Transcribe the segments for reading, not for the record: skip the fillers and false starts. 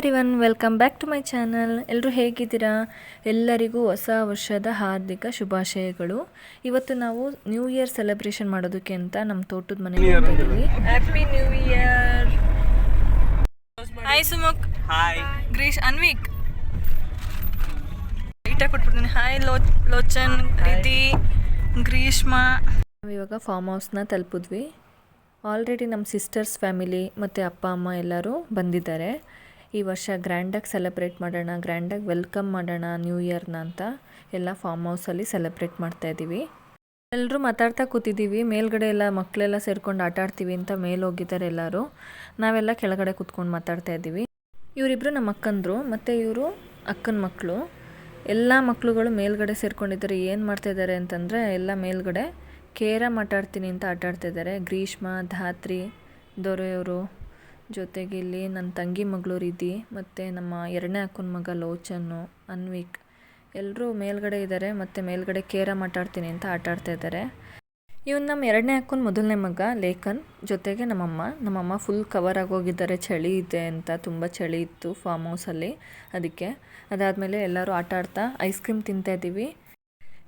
Everyone, welcome back to my channel. ಎಲ್ಲರೂ ಹೇಗಿದ್ದೀರಾ? ಎಲ್ಲರಿಗೂ ಹೊಸ ವರ್ಷದ ಹಾರ್ದಿಕ ಶುಭಾಶಯಗಳು. ಇವತ್ತು ನಾವು ನ್ಯೂ ಇಯರ್ ಸೆಲೆಬ್ರೇಷನ್ ಮಾಡೋದಕ್ಕೆ ಅಂತ ನಮ್ಮ ತೋಟದ ಮನೆಗೆ ಹೋಗ್ತಿದ್ದೀವಿ. Happy new year. Hi Sumukh. Hi Girish, Anvik ಲೈಟಾಗಿ ಕೊಟ್ಬಿಡ್ತೀನಿ. ಹಾಯ್ ಲೋಚನ್, ರೀತಿ, ಗ್ರೀಷ್ಮಾ. ನಾವಿವಾಗ ಫಾರ್ಮ್ ಹೌಸ್ನ ತಲುಪಿದ್ವಿ. ಆಲ್ರೆಡಿ ನಮ್ಮ ಸಿಸ್ಟರ್ಸ್ ಫ್ಯಾಮಿಲಿ ಮತ್ತು ಅಪ್ಪ ಅಮ್ಮ ಎಲ್ಲರೂ ಬಂದಿದ್ದಾರೆ. ಈ ವರ್ಷ ಗ್ರ್ಯಾಂಡಾಗಿ ಸೆಲೆಬ್ರೇಟ್ ಮಾಡೋಣ, ಗ್ರ್ಯಾಂಡಾಗಿ ವೆಲ್ಕಮ್ ಮಾಡೋಣ ನ್ಯೂ ಇಯರ್ನ ಅಂತ ಎಲ್ಲ ಫಾರ್ಮ್ ಹೌಸಲ್ಲಿ ಸೆಲೆಬ್ರೇಟ್ ಮಾಡ್ತಾಯಿದ್ದೀವಿ. ಎಲ್ಲರೂ ಮಾತಾಡ್ತಾ ಕೂತಿದ್ದೀವಿ. ಮೇಲ್ಗಡೆ ಎಲ್ಲ ಮಕ್ಕಳೆಲ್ಲ ಸೇರ್ಕೊಂಡು ಆಟ ಆಡ್ತೀವಿ ಅಂತ ಮೇಲೆ ಹೋಗಿದ್ದಾರೆ ಎಲ್ಲರೂ. ನಾವೆಲ್ಲ ಕೆಳಗಡೆ ಕೂತ್ಕೊಂಡು ಮಾತಾಡ್ತಾ ಇದ್ದೀವಿ. ಇವರಿಬ್ಬರು ನಮ್ಮ ಅಕ್ಕಂದರು ಮತ್ತು ಇವರು ಅಕ್ಕನ ಮಕ್ಕಳು. ಎಲ್ಲ ಮಕ್ಕಳುಗಳು ಮೇಲ್ಗಡೆ ಸೇರ್ಕೊಂಡಿದ್ದಾರೆ. ಏನು ಮಾಡ್ತಾಯಿದ್ದಾರೆ ಅಂತಂದರೆ ಎಲ್ಲ ಮೇಲ್ಗಡೆ ಕೇರಮ್ ಆಟಾಡ್ತೀನಿ ಅಂತ ಆಟಾಡ್ತಿದ್ದಾರೆ. ಗ್ರೀಷ್ಮಾ, ಧಾತ್ರಿ, ದೊರೆಯವರು, ಜೊತೆಗೆ ಇಲ್ಲಿ ನನ್ನ ತಂಗಿ ಮಗಳು ರೀತಿ ಮತ್ತು ನಮ್ಮ ಎರಡನೇ ಅಕ್ಕನ ಮಗ ಲೋಚನ್ನು, ಅನ್ವಿಕ್ ಎಲ್ಲರೂ ಮೇಲ್ಗಡೆ ಇದ್ದಾರೆ. ಮತ್ತು ಮೇಲ್ಗಡೆ ಕೇರಮ್ ಆಟಾಡ್ತೀನಿ ಅಂತ ಆಟಾಡ್ತಾಯಿದ್ದಾರೆ. ಇವನು ನಮ್ಮ ಎರಡನೇ ಅಕ್ಕನ ಮೊದಲನೇ ಮಗ ಲೇಖನ್, ಜೊತೆಗೆ ನಮ್ಮಮ್ಮ ಫುಲ್ ಕವರ್ ಆಗೋಗಿದ್ದಾರೆ. ಚಳಿ ಇದೆ ಅಂತ, ತುಂಬ ಚಳಿ ಇತ್ತು ಫಾರ್ಮ್ ಹೌಸಲ್ಲಿ. ಅದಕ್ಕೆ ಅದಾದಮೇಲೆ ಎಲ್ಲರೂ ಆಟ ಆಡ್ತಾ ಐಸ್ ಕ್ರೀಮ್ ತಿಂತಾಯಿದ್ದೀವಿ.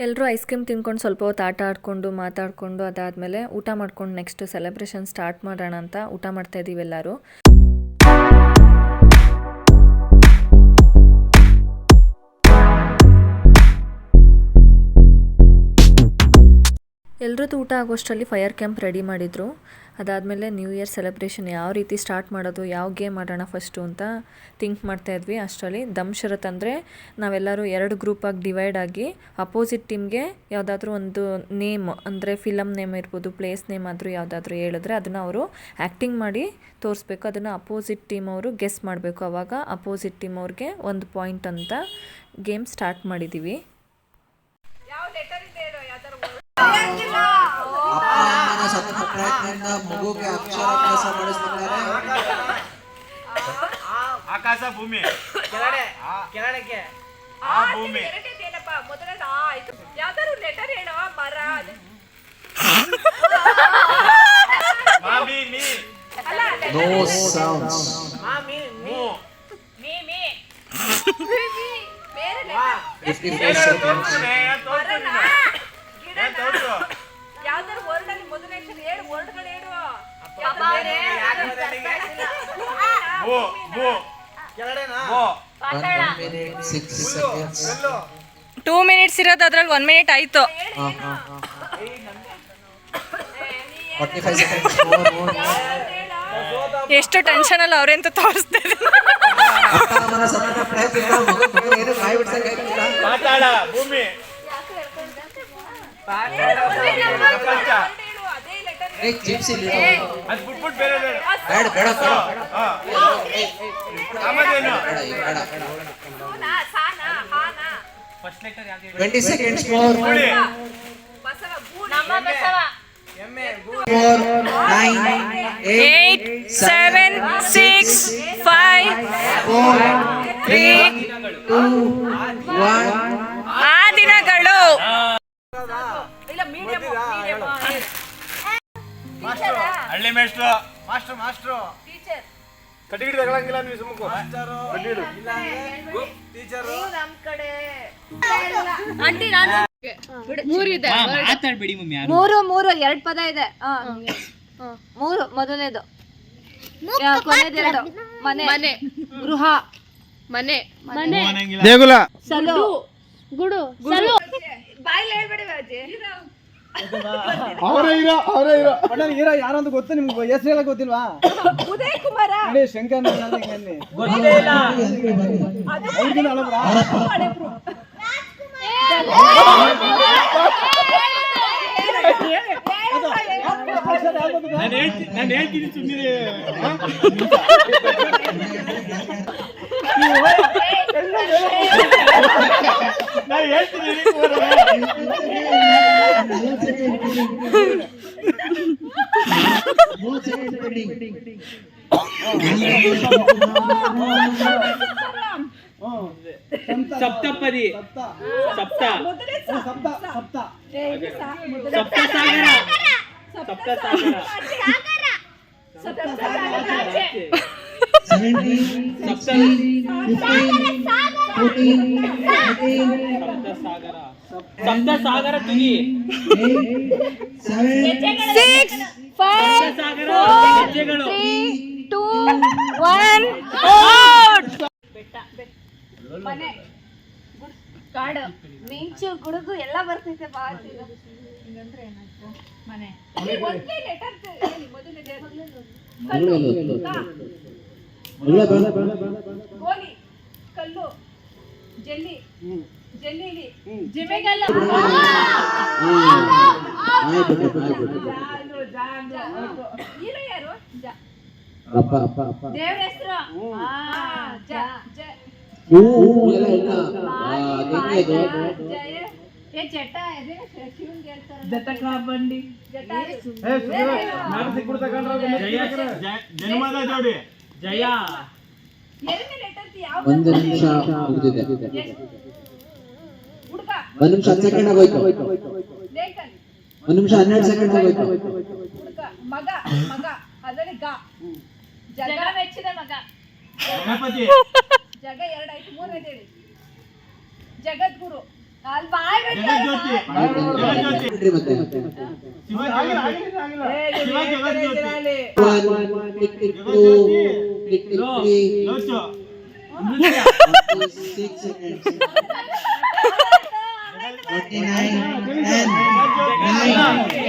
ಎಲ್ಲರೂ ಐಸ್ ಕ್ರೀಮ್ ತಿನ್ಕೊಂಡು ಸ್ವಲ್ಪ ಹೊತ್ತು ಆಟ ಆಡಿಕೊಂಡು ಮಾತಾಡಿಕೊಂಡು ಅದಾದಮೇಲೆ ಊಟ ಮಾಡ್ಕೊಂಡು ನೆಕ್ಸ್ಟ್ ಸೆಲೆಬ್ರೇಷನ್ ಸ್ಟಾರ್ಟ್ ಮಾಡೋಣ ಅಂತ ಊಟ ಮಾಡ್ತಾಯಿದ್ದೀವಿ ಎಲ್ಲರೂ. ಎಲ್ಲರದ್ದು ಊಟ ಆಗೋಷ್ಟರಲ್ಲಿ ಫೈರ್ ಕ್ಯಾಂಪ್ ರೆಡಿ ಮಾಡಿದರು. ಅದಾದಮೇಲೆ ನ್ಯೂ ಇಯರ್ ಸೆಲೆಬ್ರೇಷನ್ ಯಾವ ರೀತಿ ಸ್ಟಾರ್ಟ್ ಮಾಡೋದು, ಯಾವ ಗೇಮ್ ಆಡೋಣ ಫಸ್ಟು ಅಂತ ಥಿಂಕ್ ಮಾಡ್ತಾಯಿದ್ವಿ. ಅಷ್ಟರಲ್ಲಿ ದಮ್ ಶರತ್ ಅಂದರೆ ನಾವೆಲ್ಲರೂ 2 ಗ್ರೂಪಾಗಿ ಡಿವೈಡ್ ಆಗಿ ಅಪೋಸಿಟ್ ಟೀಮ್ಗೆ ಯಾವುದಾದ್ರೂ ಒಂದು ನೇಮ್ ಅಂದರೆ ಫಿಲಮ್ ನೇಮ್ ಇರ್ಬೋದು, ಪ್ಲೇಸ್ ನೇಮ್ ಆದರೂ ಯಾವುದಾದ್ರೂ ಹೇಳಿದ್ರೆ ಅದನ್ನು ಅವರು ಆ್ಯಕ್ಟಿಂಗ್ ಮಾಡಿ ತೋರಿಸ್ಬೇಕು. ಅದನ್ನು ಅಪೋಸಿಟ್ ಟೀಮ್ ಅವರು ಗೆಸ್ ಮಾಡಬೇಕು. ಆವಾಗ ಅಪೋಸಿಟ್ ಟೀಮ್ ಅವ್ರಿಗೆ 1 ಪಾಯಿಂಟ್ ಅಂತ ಗೇಮ್ ಸ್ಟಾರ್ಟ್ ಮಾಡಿದ್ದೀವಿ. ಮಗುಗೆ ಅಕ್ಷರಾಭ್ಯಾಸ ಮಾಡಿಸ್ತಿದ್ದಾರೆ. ಆಕಾಶ, ಭೂಮಿ, ಕೆಳಗೆ ಭೂಮಿ. ಯಾವ್ದಾದ್ರು ಲೆಟರ್ ಹೇಳೋ. ಮರ, ಮಾಮಿ, ಮೀ. No sounds. ಮಾಮಿ, ಮೀ, ಮೀ, ಮೀ. ಬೇರೆ 55 seconds. ಯಾವ್ದಾದ್ರು ವರ್ಡ್ ಅಲ್ಲಿ ಮೊದಲನೇ ಅಕ್ಷರ ಹೇಳು. ವರ್ಡ್ಗಳು ಹೇಳು. 1 minute 6 seconds. 2 minutes ಇರೋದು, ಅದ್ರಲ್ಲಿ 1 minute ಆಯಿತು. 45 seconds. more. ಎಷ್ಟು ಟೆನ್ಷನಲ್ಲಿ ಅವ್ರೆ ಅಂತ ತೋರಿಸ್ತಾ ಇದ್ದಾರೆ. ಅಪ್ಪ ಅಮ್ಮನ ಸತತ ಪ್ರಯತ್ನದಿಂದ ಮಗು ಏನು ಬಾಯಿ ಬಿಡ್ಸಕ್ಕೆ ಆಗ್ತಿಲ್ಲ. ಮಾತಾಡ, ಭೂಮಿ. ಏ ಚಿಪ್ಸ್ ಇಲ್ಲಿ ಅದು ಬಿಟ್ಬಿಟ್ಟು ಬೇರೆ ಬೇಡ. ಬೇಡ ಆಮೇಲೇನು? ಬೇಡ. ಸಾನಾ, ಹಾನಾ. 20 seconds more. ಬಸವ, ನಮ್ಮ ಬಸವ. 4 9 8 7 6 5 4 3 2 1. ಆ ದಿನಗಳು. ಇಲ್ಲ, ಮೀಡಿಯಂ ಹಳ್ಳಿ ಮೇಷ್ಟ್ರು. Master teacher. ಕಟ್ಟಿಗಿಡಿ ತಗೊಳಂಗಿಲ್ಲ ನೀವು ಸುಮ್ಮನೆ. ನೀವು ನಮ್ಮ ಕಡೆ ಆಂಟಿ ನಾನು 3 ಇದೆ. ಮಾತಾಡ್ಬೇಡಿ ಮಮ್ಮಿ. 3 2 ಪದ ಇದೆ. 3 ಮೊದಲನೇದು, ಕೊನೆದು 2. ಮನೆ, ಗೃಹ, ಮನೆ, ದೇಗುಲ, ಸಲು, ಗುಡು, ಸಲು. ಬಾಯಲ್ಲಿ ಹೇಳ್ಬೇಡಿ ಬಾಜಿ. ಅವರೇ ಹೀರೋ ಯಾರು ಅಂತ ಗೊತ್ತು ನಿಮ್ಗೆ? ಹೆಸರು ಹೇಳಕ್ ಗೊತ್ತಿಲ್ವಾ? ಉದಯ್ ಕುಮಾರ. ನೋಡಿ ಶಂಕರ್ ನಾನು ಹೇಳ್ತೀನಿ ಸುಮ್ಮನೆ. ನಾನು ಹೇಳ್ತೀನಿ. ಸಪ್ತಪದಿ, ಸಪ್ತ, ಸಪ್ತ ಸಾಗರ, ಸಪ್ತಸಾಗರ ತುದಿ ಸಪ್ತಸಾಗರ ಹೆಜ್ಜೆಗಳು ಮನೆ ಕಾಡು ಮಿಂಚು ಗುಡುಗು ಎಲ್ಲ ಬರ್ತೈತೆ ಬಾ ಮನೆ ಒಂದೇ ಲೆಟರ್ ಹೇಳಿ ಮೊದಲನೇ ಗೋಲಿ ಕಲ್ಲು ಜಲ್ಲಿ ಜಲ್ಲಿಲಿ ಜಿಮೆಗಲ್ಲ ಹೀರೋ ಯಾರು ದೇವ್ರ ಹೆಸರು ಜಟ ಶಿವನ್ಗೆ ಹೇಳ್ತಾರೆ ಜಟಕ ಬಂಡಿ ಜಟ ಜನ್ಮದ ಜೋಡಿ ಜಯ ಎರಡನೇ ಲೆಟರ್ ಯಾವ ಒಂದು ನಿಮಿಷ ಮುಗಿದಿದೆ. ಹುಡುಗ ಒಂದು ನಿಮಿಷ 10 ಸೆಕೆಂಡ್ ಆಗೋಯ್ತು. ಲೇಖನ್ ಒಂದು ನಿಮಿಷ 12 ಸೆಕೆಂಡ್ ಆಗೋಯ್ತು. ಹುಡುಗ ಮಗ ಮಗ ಅದರಲ್ಲಿ ಗ ಜಗ ಮೆಚ್ಚಿದ ಮಗ ಗಣಪತಿ ಜಗ ಎರಡಾಯ್ತು ಮೂರನೇದು ಹೇಳಿ ಜಗದ್ಗುರು ಅಲ್ಲಿ ಬಾಯ್ ಜಗಜ್ಯೋತಿ ಬಿಡ್ರಿ ಮತ್ತೆ. One, tick, tick, two, tick, tick, three, 6 seconds. 49, 10, 9,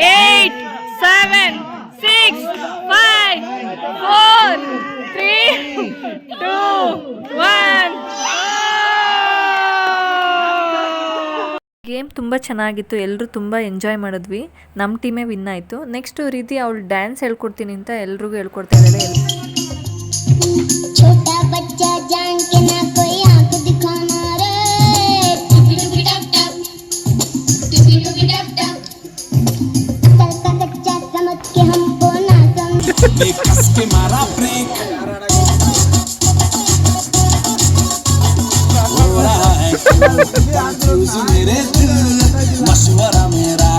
8 7 6 5 4 3 2 1 game ತುಂಬ ಚೆನ್ನಾಗಿತ್ತು. ಎಲ್ಲರೂ ತುಂಬ ಎಂಜಾಯ್ ಮಾಡಿದ್ವಿ. ನಮ್ಮ ಟೀಮೇ ವಿನ್ ಆಯಿತು. ನೆಕ್ಸ್ಟು ರೀತಿ ಅವಳು ಡ್ಯಾನ್ಸ್ ಹೇಳ್ಕೊಡ್ತೀನಿ ಅಂತ ಎಲ್ರಿಗೂ ಹೇಳ್ಕೊಡ್ತಾ ಇದ್ದಾಳೆ. छोटा बच्चा जान के ना कोई आंख दिखाना रे टुपी टुपी टप टप टुपी टुपी टप टप कल का कच्चा समझ के हमको ना समझ कस के मारा ब्रेक हो रहा है कंफ्यूज मेरे दिल मशवरा मेरा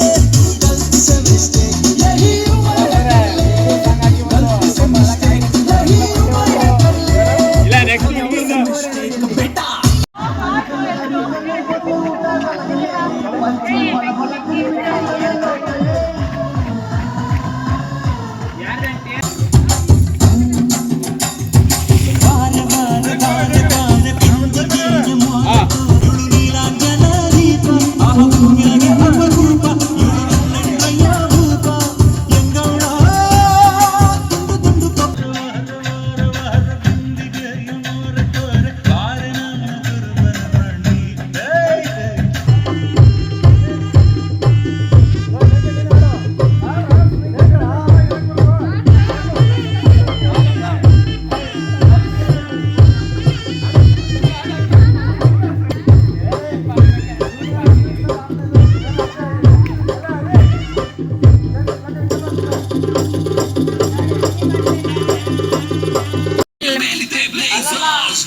गलती से मिस्टेक यही उम्र है गलती से मिस्टेक यही उम्र है ಇಲ್ಲ ನೆಕ್ಸ್ಟ್ बेटा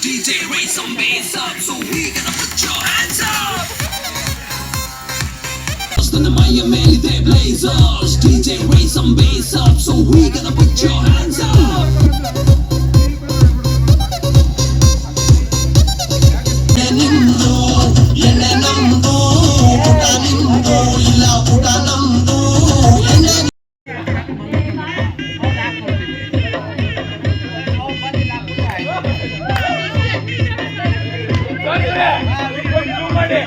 DJ raise some bass up, so we gonna put your hands up. The Miami they blazers. DJ raise some bass up, so we gonna put your hands up. Nenendo, yenenando, putanendo, illa putanando, yenen. ಮಾಡಿ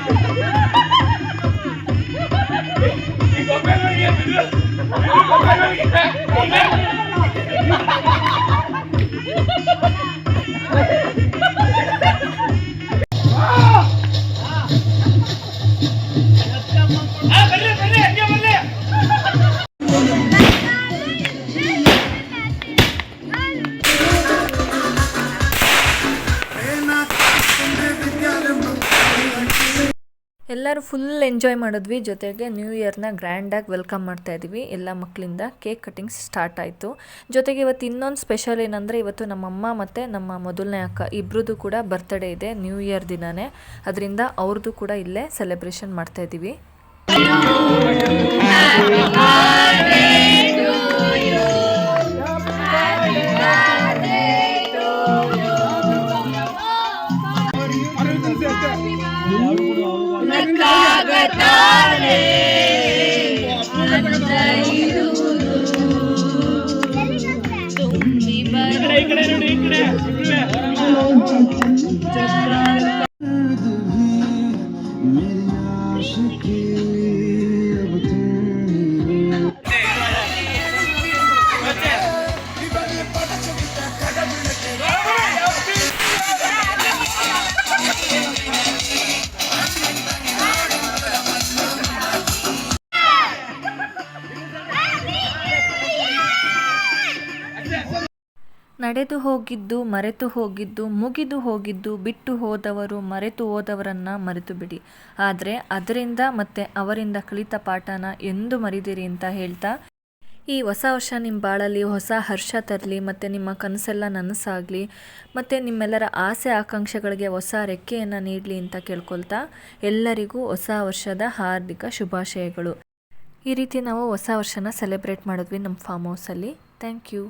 ಎಲ್ಲರೂ full enjoy ಮಾಡಿದ್ವಿ. ಜೊತೆಗೆ new ಇಯರ್ನ ಗ್ರ್ಯಾಂಡಾಗಿ welcome ಮಾಡ್ತಾ ಇದ್ದೀವಿ. ಎಲ್ಲ ಮಕ್ಕಳಿಂದ cake cuttings start ಆಯಿತು. ಜೊತೆಗೆ ಇವತ್ತು ಇನ್ನೊಂದು ಸ್ಪೆಷಲ್ ಏನಂದರೆ, ಇವತ್ತು ನಮ್ಮಮ್ಮ ಮತ್ತು ನಮ್ಮ ಮೊದಲನೇ ಅಕ್ಕ ಇಬ್ಬರದು ಕೂಡ ಬರ್ತ್ಡೇ ಇದೆ ನ್ಯೂ ಇಯರ್ ದಿನವೇ. ಅದರಿಂದ ಅವ್ರದ್ದು ಕೂಡ ಇಲ್ಲೇ ಸೆಲೆಬ್ರೇಷನ್ ಮಾಡ್ತಾ ಇದ್ದೀವಿ. ಈ ಕಡೆ ನೋಡಿ, ಈ ಕಡೆ ನಡೆದು ಹೋಗಿದ್ದು, ಮರೆತು ಹೋಗಿದ್ದು, ಮುಗಿದು ಹೋಗಿದ್ದು, ಬಿಟ್ಟು ಹೋದವರು, ಮರೆತು ಹೋದವರನ್ನು ಮರೆತು ಬಿಡಿ. ಆದರೆ ಅದರಿಂದ ಮತ್ತು ಅವರಿಂದ ಕಲಿತ ಪಾಠನ ಎಂದು ಮರಿದಿರಿ ಅಂತ ಹೇಳ್ತಾ, ಈ ಹೊಸ ವರ್ಷ ನಿಮ್ಮ ಬಾಳಲ್ಲಿ ಹೊಸ ಹರ್ಷ ತರಲಿ ಮತ್ತು ನಿಮ್ಮ ಕನಸೆಲ್ಲ ನನಸಾಗಲಿ ಮತ್ತು ನಿಮ್ಮೆಲ್ಲರ ಆಸೆ ಆಕಾಂಕ್ಷೆಗಳಿಗೆ ಹೊಸ ರೆಕ್ಕೆಯನ್ನು ನೀಡಲಿ ಅಂತ ಕೇಳ್ಕೊಳ್ತಾ, ಎಲ್ಲರಿಗೂ ಹೊಸ ವರ್ಷದ ಹಾರ್ದಿಕ ಶುಭಾಶಯಗಳು. ಈ ರೀತಿ ನಾವು ಹೊಸ ವರ್ಷನ ಸೆಲೆಬ್ರೇಟ್ ಮಾಡಿದ್ವಿ ನಮ್ಮ ಫಾರ್ಮ್ ಹೌಸಲ್ಲಿ. Thank you.